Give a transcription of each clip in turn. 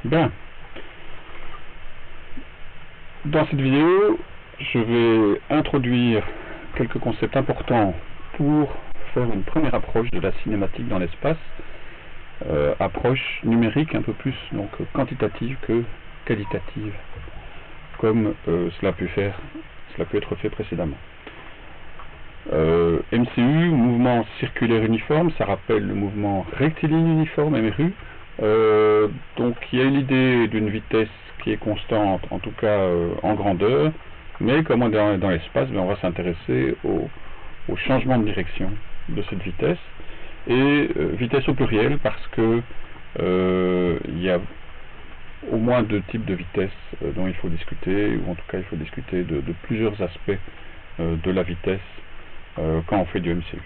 Bien. Dans cette vidéo, je vais introduire quelques concepts importants pour faire une première approche de la cinématique dans l'espace, approche numérique un peu plus donc quantitative que qualitative, comme cela peut être fait précédemment. MCU, mouvement circulaire uniforme, ça rappelle le mouvement rectiligne uniforme, MRU. Donc il y a l'idée d'une vitesse qui est constante, en tout cas en grandeur, mais comme on est dans l'espace, on va s'intéresser au changement de direction de cette vitesse, et vitesse au pluriel parce que il y a au moins deux types de vitesses dont il faut discuter, ou en tout cas il faut discuter de plusieurs aspects de la vitesse quand on fait du MCU.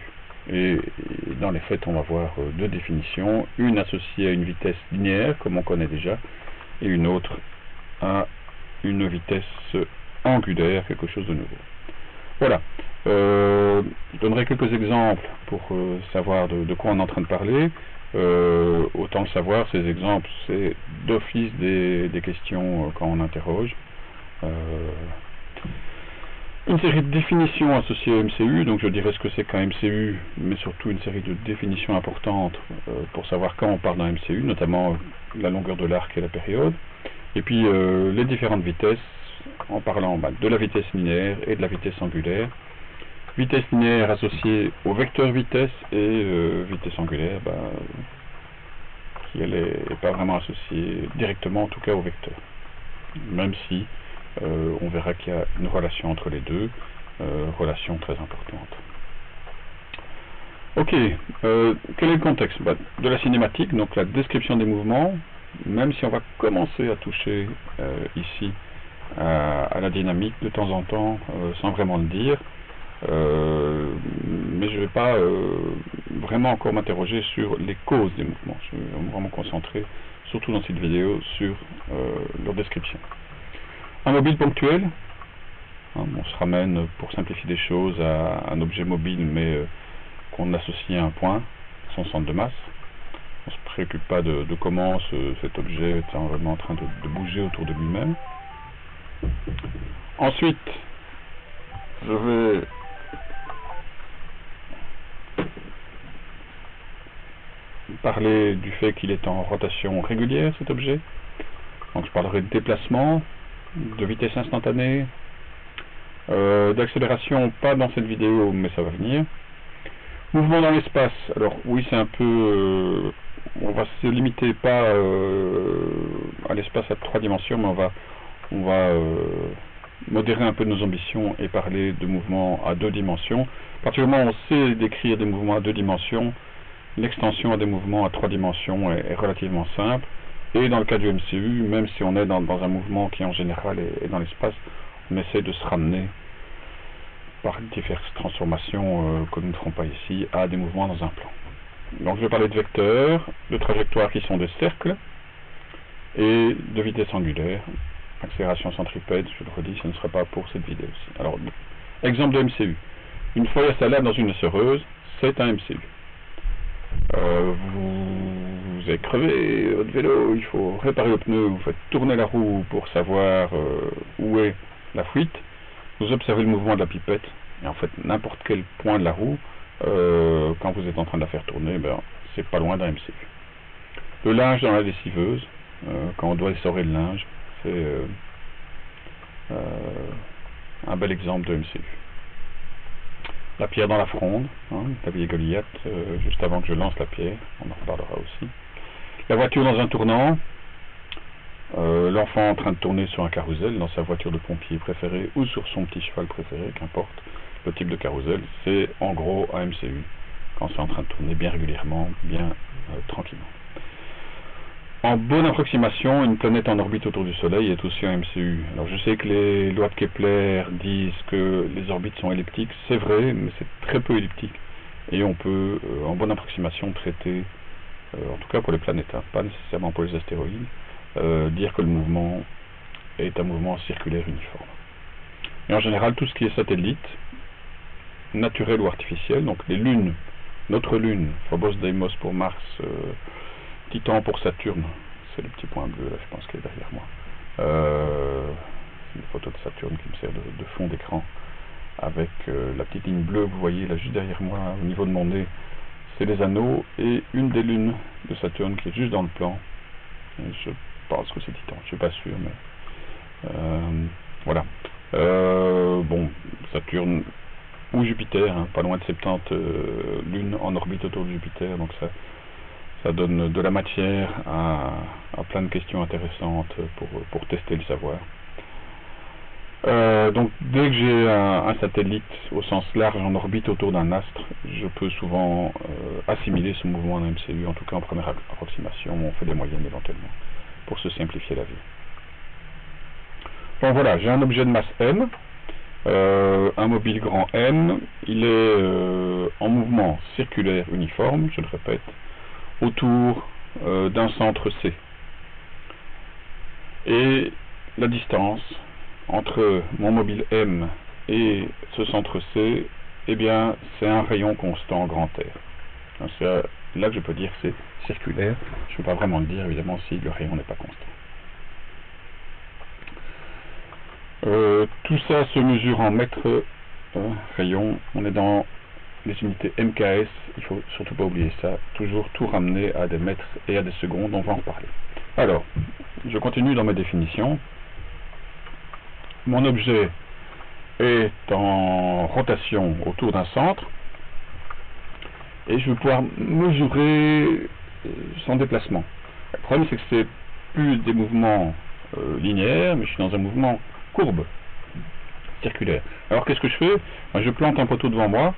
Et dans les faits, on va voir deux définitions, une associée à une vitesse linéaire, comme on connaît déjà, et une autre à une vitesse angulaire, quelque chose de nouveau. Voilà. Je donnerai quelques exemples pour savoir de quoi on est en train de parler. Autant le savoir, ces exemples, c'est d'office des questions quand on interroge. Une série de définitions associées au MCU, donc je dirais ce que c'est qu'un MCU, mais surtout une série de définitions importantes pour savoir quand on parle d'un MCU, notamment la longueur de l'arc et la période, et puis les différentes vitesses, en parlant de la vitesse linéaire et de la vitesse angulaire. Vitesse linéaire associée au vecteur vitesse, et vitesse angulaire qui elle est pas vraiment associée directement, en tout cas au vecteur, même si on verra qu'il y a une relation entre les deux, relation très importante. Ok, quel est le contexte de la cinématique, donc la description des mouvements, même si on va commencer à toucher ici à la dynamique de temps en temps, sans vraiment le dire, mais je ne vais pas vraiment encore m'interroger sur les causes des mouvements. Je vais vraiment me concentrer, surtout dans cette vidéo, sur leur description. Un mobile ponctuel, on se ramène pour simplifier des choses à un objet mobile mais qu'on associe à un point, son centre de masse. On ne se préoccupe pas de comment cet objet est vraiment en train de bouger autour de lui-même. Ensuite, je vais parler du fait qu'il est en rotation régulière, cet objet. Donc je parlerai de déplacement, de vitesse instantanée, d'accélération, pas dans cette vidéo, mais ça va venir. Mouvement dans l'espace, alors oui, c'est un peu... on va se limiter pas à l'espace à 3 dimensions, mais on va modérer un peu nos ambitions et parler de mouvements à 2 dimensions. À partir du moment où on sait décrire des mouvements à 2 dimensions, l'extension à des mouvements à 3 dimensions est relativement simple. Et dans le cas du MCU, même si on est dans un mouvement qui en général est dans l'espace, on essaie de se ramener par diverses transformations que nous ne ferons pas ici à des mouvements dans un plan. Donc je vais parler de vecteurs, de trajectoires qui sont des cercles et de vitesse angulaire. Accélération centripète, je le redis, ce ne sera pas pour cette vidéo-ci. Alors, exemple de MCU. Une fois installable dans une essoreuse, c'est un MCU. Vous avez crevé votre vélo, il faut réparer le pneu, vous faites tourner la roue pour savoir où est la fuite, vous observez le mouvement de la pipette, et en fait n'importe quel point de la roue, quand vous êtes en train de la faire tourner, c'est pas loin d'un MCU. Le linge dans la lessiveuse, quand on doit essorer le linge, c'est un bel exemple de MCU. La pierre dans la fronde, la vieille Goliath, juste avant que je lance la pierre, on en reparlera aussi. La voiture dans un tournant, l'enfant en train de tourner sur un carrousel dans sa voiture de pompier préférée ou sur son petit cheval préféré, qu'importe le type de carrousel, c'est en gros un MCU, quand c'est en train de tourner bien régulièrement, bien tranquillement. En bonne approximation, une planète en orbite autour du Soleil est aussi un MCU. Alors je sais que les lois de Kepler disent que les orbites sont elliptiques, c'est vrai, mais c'est très peu elliptique. Et on peut, en bonne approximation, traiter, en tout cas pour les planètes, pas nécessairement pour les astéroïdes, dire que le mouvement est un mouvement circulaire uniforme. Et en général, tout ce qui est satellite, naturel ou artificiel, donc les lunes, notre lune, Phobos, Deimos pour Mars, Titan pour Saturne, c'est le petit point bleu, là, je pense qu'il est derrière moi. C'est une photo de Saturne qui me sert de fond d'écran, avec la petite ligne bleue, vous voyez là juste derrière moi, au niveau de mon nez, c'est les anneaux, et une des lunes de Saturne qui est juste dans le plan. Et je pense que c'est Titan, je suis pas sûr, mais voilà. Bon, Saturne ou Jupiter, hein, pas loin de 70 lunes en orbite autour de Jupiter, donc ça donne de la matière à plein de questions intéressantes pour tester le savoir. Donc dès que j'ai un satellite au sens large en orbite autour d'un astre, je peux souvent assimiler ce mouvement d'un MCU, en tout cas en première approximation, on fait des moyennes éventuellement, pour se simplifier la vie. Bon voilà, j'ai un objet de masse M, un mobile grand M, il est en mouvement circulaire uniforme, je le répète, autour d'un centre C. Et la distance entre mon mobile M et ce centre C, eh bien, c'est un rayon constant grand R. C'est là que je peux dire que c'est circulaire. Je ne peux pas vraiment le dire, évidemment, si le rayon n'est pas constant. Tout ça se mesure en mètres rayon. On est dans les unités MKS, il faut surtout pas oublier ça. Toujours tout ramener à des mètres et à des secondes, on va en reparler. Alors, je continue dans mes définitions. Mon objet est en rotation autour d'un centre et je vais pouvoir mesurer son déplacement. Le problème, c'est que c'est plus des mouvements linéaires, mais je suis dans un mouvement courbe, circulaire. Alors qu'est-ce que je fais? Je plante un poteau devant moi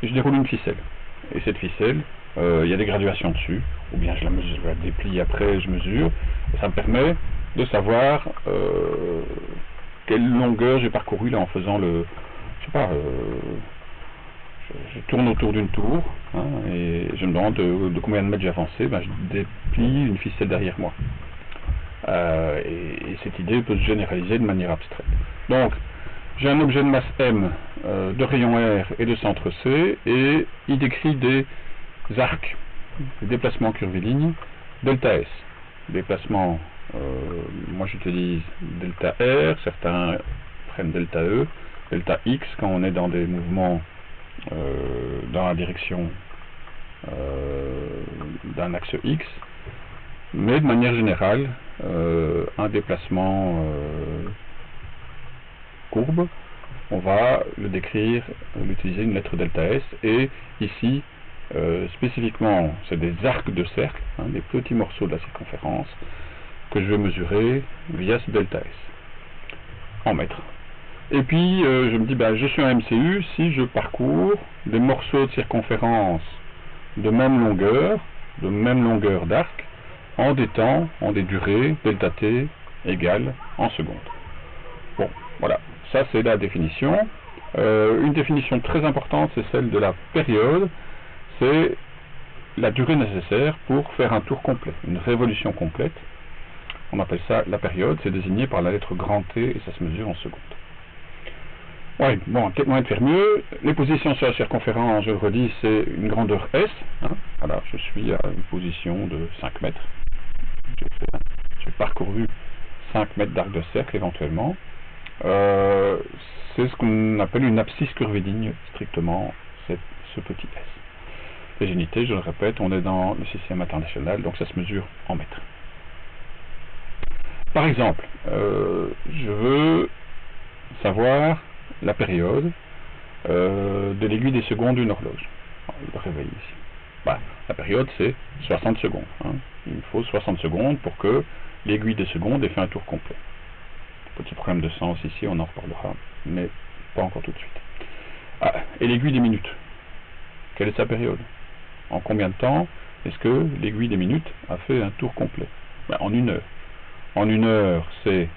et je déroule une ficelle. Et cette ficelle, il y a des graduations dessus, ou bien je la mesure, je la déplie après, je mesure, et ça me permet de savoir quelle longueur j'ai parcouru là en faisant le, je sais pas, je tourne autour d'une tour, hein, et je me demande de combien de mètres j'ai avancé, ben, je déplie une ficelle derrière moi. Et cette idée peut se généraliser de manière abstraite. Donc, j'ai un objet de masse M, de rayon R et de centre C, et il décrit des arcs, des déplacements curvilignes, delta S. Déplacement, moi j'utilise delta R, certains prennent delta E, delta X quand on est dans des mouvements dans la direction d'un axe X, mais de manière générale, un déplacement courbe, on va le décrire, l'utiliser une lettre delta S, et ici, spécifiquement, c'est des arcs de cercle, hein, des petits morceaux de la circonférence, que je vais mesurer via ce delta S, en mètres. Et puis, je me dis, bah, je suis un MCU, si je parcours des morceaux de circonférence de même longueur d'arc, en des temps, en des durées, delta T égale en secondes. Bon, voilà, ça c'est la définition. Une définition très importante, c'est celle de la période, c'est la durée nécessaire pour faire un tour complet, une révolution complète. On appelle ça la période, c'est désigné par la lettre grand T et ça se mesure en secondes. Oui, bon, peut-être moyen de faire mieux. Les positions sur la circonférence, je le redis, c'est une grandeur S. Hein. Voilà, je suis à une position de 5 mètres. J'ai parcouru 5 mètres d'arc de cercle éventuellement. C'est ce qu'on appelle une abscisse curviligne, strictement, c'est ce petit S. Les unités, je le répète, on est dans le système international, donc ça se mesure en mètres. Par exemple, je veux savoir la période de l'aiguille des secondes d'une horloge. Le réveil ici. Bah, la période, c'est 60 secondes. Hein. Il me faut 60 secondes pour que l'aiguille des secondes ait fait un tour complet. Petit problème de sens ici, on en reparlera, mais pas encore tout de suite. Ah, et l'aiguille des minutes. Quelle est sa période? En combien de temps est-ce que l'aiguille des minutes a fait un tour complet? Ben, en 1 heure. En 1 heure, c'est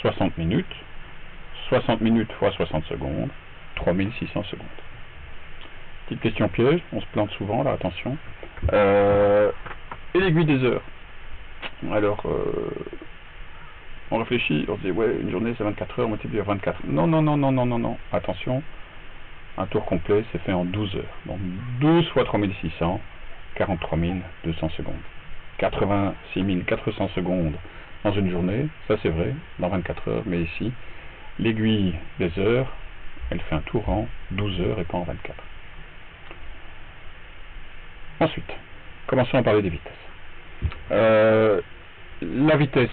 60 minutes. 60 minutes fois 60 secondes, 3600 secondes. Petite question piège, on se plante souvent, là, attention. Et l'aiguille des heures. Alors, on réfléchit, on se dit, ouais, une journée c'est 24 heures, multiplié par 24. Non, attention, un tour complet c'est fait en 12 heures. Donc 12 fois 3600, 43 200 secondes. 86 400 secondes dans une journée, ça c'est vrai, dans 24 heures, mais ici, l'aiguille des heures, elle fait un tour en 12 heures et pas en 24. Ensuite, commençons à parler des vitesses. La vitesse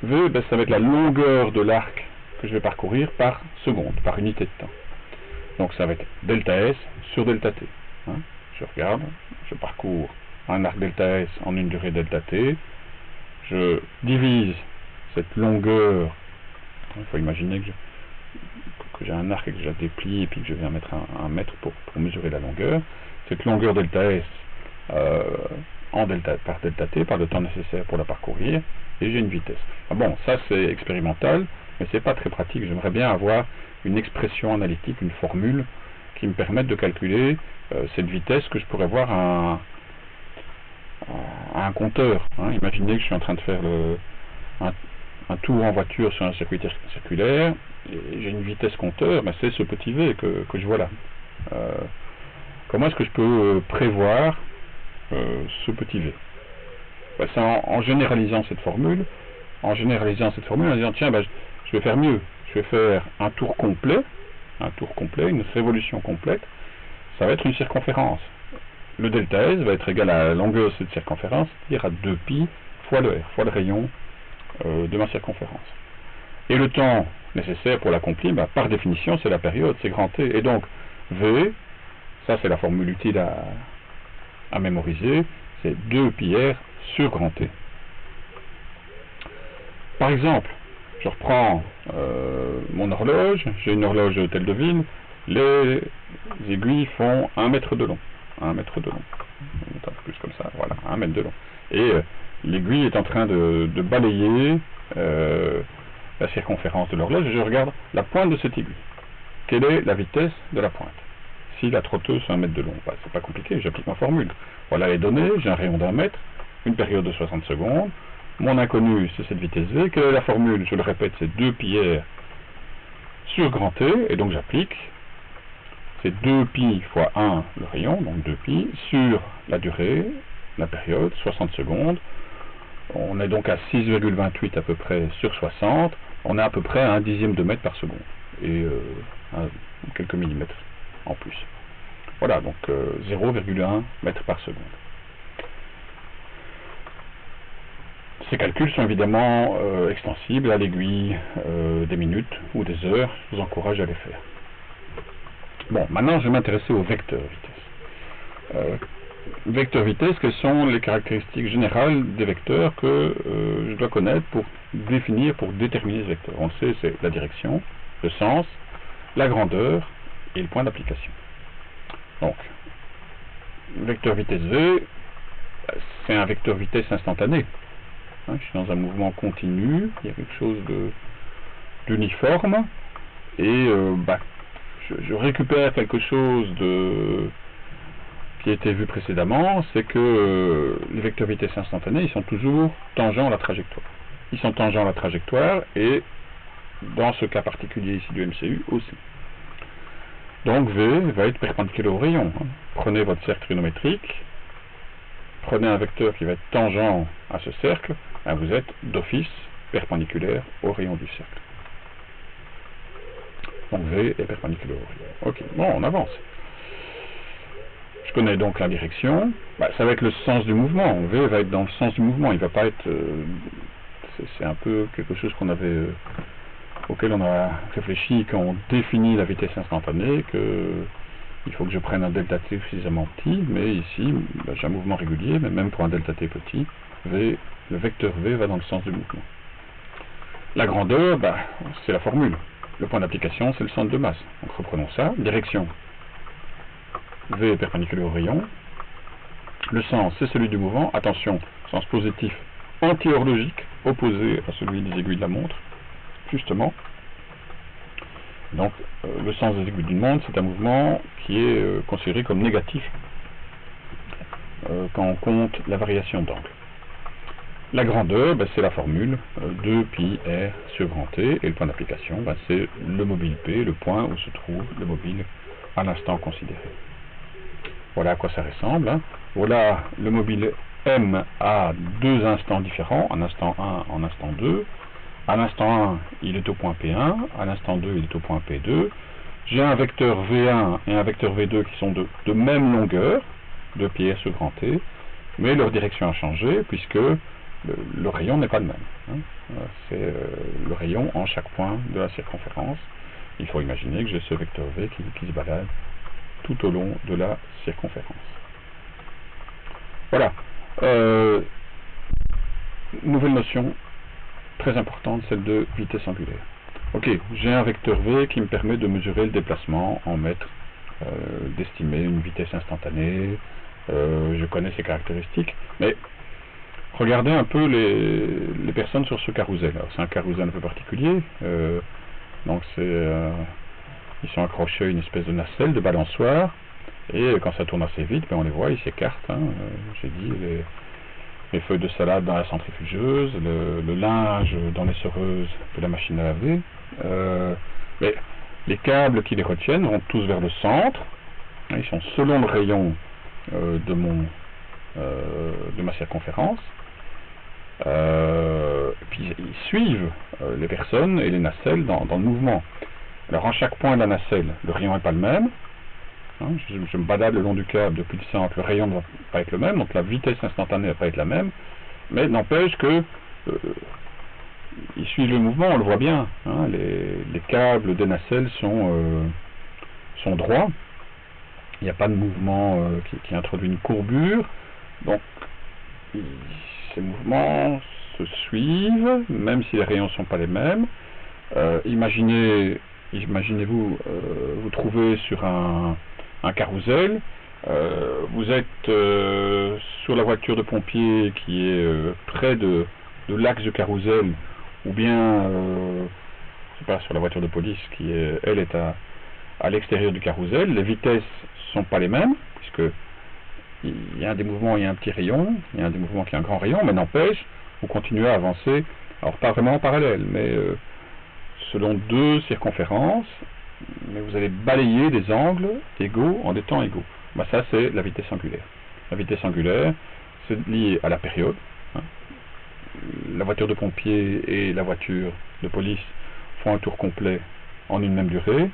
V, ben, ça va être la longueur de l'arc que je vais parcourir par seconde, par unité de temps. Donc ça va être delta S sur delta T. Hein. Je regarde, je parcours un arc delta S en une durée delta T. Je divise cette longueur. Il faut imaginer que j'ai un arc et que je la déplie et puis que je viens mettre un mètre pour mesurer la longueur. Cette longueur delta S par delta T, par le temps nécessaire pour la parcourir, et j'ai une vitesse. Ah bon, ça c'est expérimental, mais c'est pas très pratique. J'aimerais bien avoir une expression analytique, une formule qui me permette de calculer cette vitesse que je pourrais voir à un compteur. Hein. Imaginez que je suis en train de faire un tour en voiture sur un circuit circulaire, et j'ai une vitesse compteur, ben c'est ce petit v que je vois là. Comment est-ce que je peux prévoir ce petit v? Ben, c'est en généralisant cette formule, en disant tiens, ben, je vais faire mieux, je vais faire un tour complet, une révolution complète, ça va être une circonférence. Le delta S va être égal à la longueur de cette circonférence, c'est-à-dire à 2π fois le r, fois le rayon de ma circonférence. Et le temps nécessaire pour l'accomplir, ben, par définition, c'est la période, c'est grand T. Et donc, V, ça c'est la formule utile à mémoriser, c'est 2πr sur grand T. Par exemple, je reprends mon horloge, j'ai une horloge hôtel de ville, les aiguilles font 1 mètre de long. 1 mètre de long. Un peu plus comme ça, voilà, 1 mètre de long. Et l'aiguille est en train de balayer la circonférence de l'horloge, et je regarde la pointe de cette aiguille. Quelle est la vitesse de la pointe? Si la trotteuse fait 1 mètre de long, bah, c'est pas compliqué, j'applique ma formule. Voilà les données, j'ai un rayon d'1 mètre, une période de 60 secondes, mon inconnu c'est cette vitesse V, quelle est la formule? Je le répète, c'est 2πr sur grand T, et donc j'applique, c'est 2π fois 1 le rayon, donc 2π, sur la durée, la période, 60 secondes, on est donc à 6,28 à peu près sur 60, on est à peu près à 1/10 de mètre par seconde, et quelques millimètres en plus. Voilà, donc 0,1 mètre par seconde. Ces calculs sont évidemment extensibles à l'aiguille des minutes ou des heures, je vous encourage à les faire. Bon, maintenant je vais m'intéresser au vecteur vitesse. Vecteur vitesse, quelles sont les caractéristiques générales des vecteurs que je dois connaître pour définir, pour déterminer ce vecteur? On le sait, c'est la direction, le sens, la grandeur et le point d'application. Donc, vecteur vitesse V, c'est un vecteur vitesse instantané. Hein, je suis dans un mouvement continu, il y a quelque chose d'uniforme, et je récupère quelque chose qui a été vu précédemment, c'est que les vecteurs vitesse instantanés, ils sont toujours tangents à la trajectoire. Ils sont tangents à la trajectoire, et dans ce cas particulier ici du MCU aussi. Donc V va être perpendiculaire au rayon. Prenez votre cercle trigonométrique, prenez un vecteur qui va être tangent à ce cercle, et vous êtes d'office perpendiculaire au rayon du cercle. Donc V est perpendiculaire au rayon. Ok, bon, on avance. Je connais donc la direction, ça va être le sens du mouvement. V va être dans le sens du mouvement, il va pas être... c'est un peu quelque chose auquel on a réfléchi quand on définit la vitesse instantanée, il faut que je prenne un delta t suffisamment petit, mais ici, j'ai un mouvement régulier, mais même pour un delta t petit, le vecteur V va dans le sens du mouvement. La grandeur, c'est la formule. Le point d'application, c'est le centre de masse. Donc reprenons ça. Direction, V est perpendiculaire au rayon. Le sens, c'est celui du mouvement. Attention, sens positif anti-horlogique, opposé à celui des aiguilles de la montre, justement. Donc, le sens des aiguilles d'une montre, c'est un mouvement qui est considéré comme négatif quand on compte la variation d'angle. La grandeur, c'est la formule 2πr sur grand T, et le point d'application, c'est le mobile P, le point où se trouve le mobile à l'instant considéré. Voilà à quoi ça ressemble. Hein. Voilà le mobile M a deux instants différents, en instant 1, en instant 2. À l'instant 1, il est au point P1, à l'instant 2, il est au point P2. J'ai un vecteur V1 et un vecteur V2 qui sont de même longueur, de pi r sur grand T, mais leur direction a changé puisque le rayon n'est pas le même. Hein. C'est le rayon en chaque point de la circonférence. Il faut imaginer que j'ai ce vecteur V qui se balade tout au long de la circonférence. Voilà. Nouvelle notion très importante, celle de vitesse angulaire. Ok, j'ai un vecteur V qui me permet de mesurer le déplacement en mètres, d'estimer une vitesse instantanée, je connais ses caractéristiques, mais regardez un peu les personnes sur ce carrousel. C'est un carrousel un peu particulier, donc ils sont accrochés à une espèce de nacelle, de balançoire, et quand ça tourne assez vite, ben on les voit, ils s'écartent, hein, j'ai dit, les feuilles de salade dans la centrifugeuse, le linge dans les soreuses de la machine à laver, mais les câbles qui les retiennent vont tous vers le centre, ils sont selon le rayon de ma circonférence, puis ils suivent les personnes et les nacelles dans le mouvement. Alors en chaque point de la nacelle, le rayon n'est pas le même. Hein, je me balade le long du câble depuis le centre, le rayon ne va pas être le même, donc la vitesse instantanée ne va pas être la même, mais n'empêche que ils suivent le mouvement, on le voit bien. Hein, les câbles des nacelles sont droits, il n'y a pas de mouvement qui introduit une courbure, donc ces mouvements se suivent, même si les rayons ne sont pas les mêmes. Imaginez-vous vous trouvez sur un carrousel, vous êtes sur la voiture de pompier qui est près de l'axe du carrousel, ou bien je sais pas, sur la voiture de police qui est, elle est à l'extérieur du carrousel. Les vitesses sont pas les mêmes, puisque il y a un des mouvements, il y a un petit rayon, il y a un des mouvements qui a un grand rayon, mais n'empêche, vous continuez à avancer, alors pas vraiment en parallèle, mais selon deux circonférences, mais vous allez balayer des angles égaux en des temps égaux. Ben ça, c'est la vitesse angulaire. La vitesse angulaire, c'est lié à la période. Hein. La voiture de pompier et la voiture de police font un tour complet en une même durée.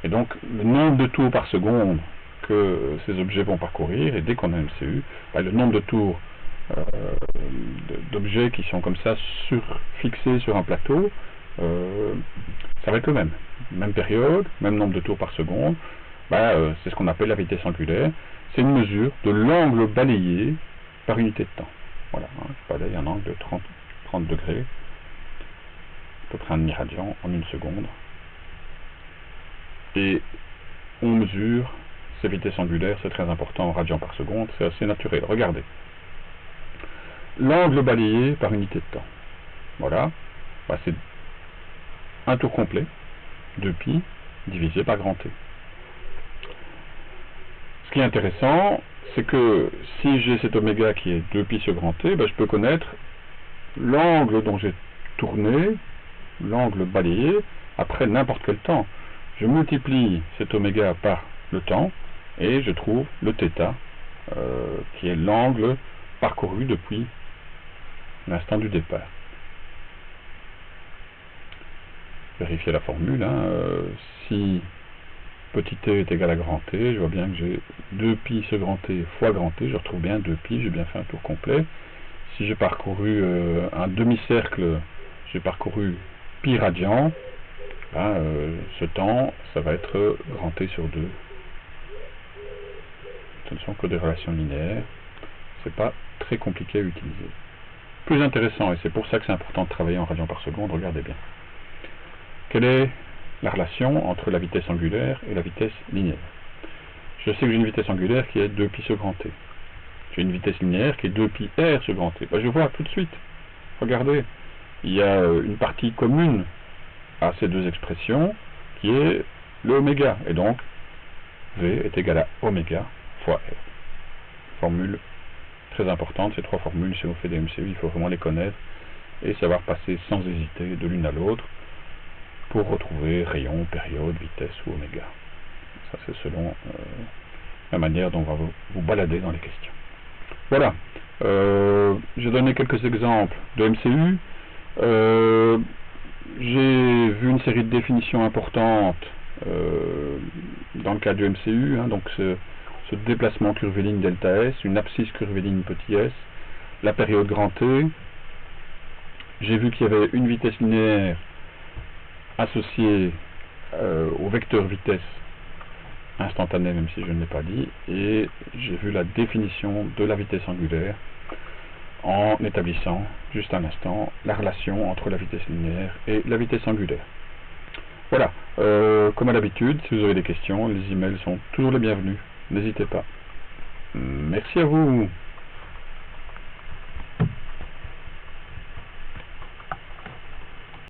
Et donc, le nombre de tours par seconde que ces objets vont parcourir, et dès qu'on a un MCU, ben, le nombre de tours d'objets qui sont comme ça fixés sur un plateau, ça va être le même. Même période, même nombre de tours par seconde, c'est ce qu'on appelle la vitesse angulaire. C'est une mesure de l'angle balayé par unité de temps. Voilà, hein, je balaye un angle de 30 degrés, à peu près un demi-radian en une seconde. Et on mesure ces vitesses angulaires, c'est très important en radians par seconde, c'est assez naturel. Regardez. L'angle balayé par unité de temps. Voilà, c'est un tour complet, 2π, divisé par grand T. Ce qui est intéressant, c'est que si j'ai cet oméga qui est 2π sur grand T, je peux connaître l'angle dont j'ai tourné, l'angle balayé, après n'importe quel temps. Je multiplie cet oméga par le temps, et je trouve le θ, qui est l'angle parcouru depuis l'instant du départ. Vérifier la formule, hein, si petit t est égal à grand T, je vois bien que j'ai 2π sur grand T fois grand T, je retrouve bien 2π, j'ai bien fait un tour complet. Si j'ai parcouru un demi-cercle, j'ai parcouru pi radian, ce temps, ça va être grand T sur 2. Ce ne sont que des relations linéaires, c'est pas très compliqué à utiliser. Plus intéressant, et c'est pour ça que c'est important de travailler en radians par seconde, regardez bien. Quelle est la relation entre la vitesse angulaire et la vitesse linéaire? Je sais que j'ai une vitesse angulaire qui est 2π sur grand T. J'ai une vitesse linéaire qui est 2π r sur grand T. Je vois tout de suite. Regardez, il y a une partie commune à ces deux expressions qui est le oméga. Et donc, V est égal à oméga fois R. Formule très importante, ces trois formules, si on fait des MCU, il faut vraiment les connaître et savoir passer sans hésiter de l'une à l'autre pour retrouver rayon, période, vitesse ou oméga. Ça c'est selon la manière dont on va vous balader dans les questions. Voilà. J'ai donné quelques exemples de MCU. J'ai vu une série de définitions importantes dans le cas du MCU, hein, donc ce déplacement curviligne delta S, une abscisse curviligne petit s, la période grand T. J'ai vu qu'il y avait une vitesse linéaire associée au vecteur vitesse instantanée, même si je ne l'ai pas dit, et j'ai vu la définition de la vitesse angulaire en établissant, juste un instant, la relation entre la vitesse linéaire et la vitesse angulaire. Voilà, comme à l'habitude, si vous avez des questions, les emails sont toujours les bienvenus, n'hésitez pas. Merci à vous.